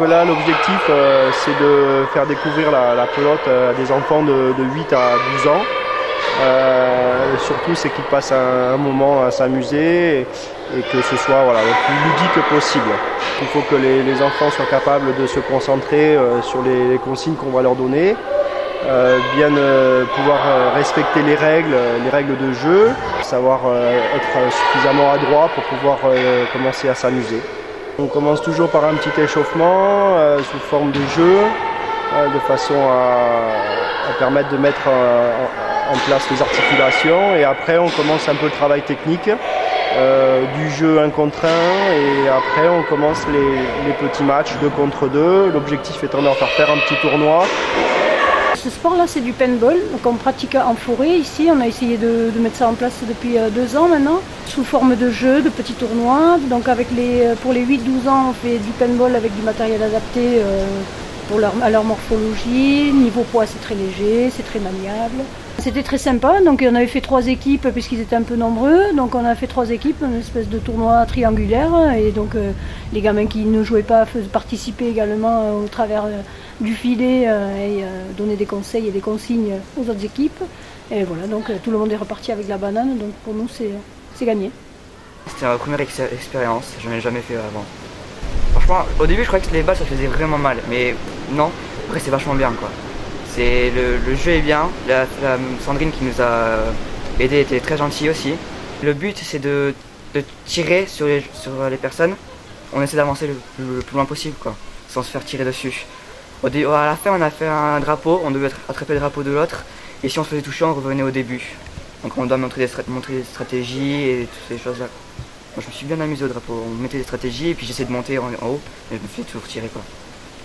Donc là, l'objectif, c'est de faire découvrir la pelote à des enfants de 8 à 12 ans. Surtout, c'est qu'ils passent un moment à s'amuser et que ce soit le plus ludique possible. Il faut que les enfants soient capables de se concentrer sur les consignes qu'on va leur donner, bien pouvoir respecter les règles de jeu, savoir être suffisamment adroit pour pouvoir commencer à s'amuser. On commence toujours par un petit échauffement sous forme de jeu, de façon à permettre de mettre en place les articulations, et après on commence un peu le travail technique, du jeu 1 contre 1, et après on commence les petits matchs 2 contre 2, l'objectif étant de leur faire un petit tournoi. Ce sport-là, c'est du paintball, donc on pratique en forêt ici. On a essayé de mettre ça en place depuis 2 ans maintenant, sous forme de jeu, de petits tournois. Donc pour les 8-12 ans, on fait du paintball avec du matériel adapté à leur morphologie. Niveau poids, c'est très léger, c'est très maniable. C'était très sympa, donc on avait fait 3 équipes puisqu'ils étaient un peu nombreux. Donc on a fait 3 équipes, une espèce de tournoi triangulaire. Et donc les gamins qui ne jouaient pas participaient également au travers du filet et donner des conseils et des consignes aux autres équipes. Et voilà, donc tout le monde est reparti avec la banane, donc pour nous c'est gagné. C'était ma première expérience, je n'en ai jamais fait avant. Franchement, au début je croyais que les balles ça faisait vraiment mal, mais non, après c'est vachement bien quoi. Le jeu est bien, la Sandrine qui nous a aidé était très gentille aussi. Le but c'est de tirer sur les personnes, on essaie d'avancer le plus loin possible quoi, sans se faire tirer dessus. À la fin on a fait un drapeau, on devait attraper le drapeau de l'autre, et si on se faisait toucher on revenait au début. Donc on doit montrer des stratégies et toutes ces choses là. Moi je me suis bien amusé au drapeau, on mettait des stratégies et puis j'essayais de monter en haut, et je me fais toujours tirer quoi.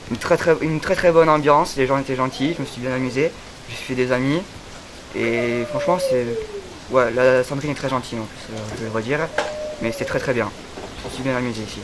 Une très très bonne ambiance, les gens étaient gentils, je me suis bien amusé, j'ai fait des amis, et franchement la Sandrine est très gentille en plus, je vais le redire, mais c'était très très bien, je me suis bien amusé ici.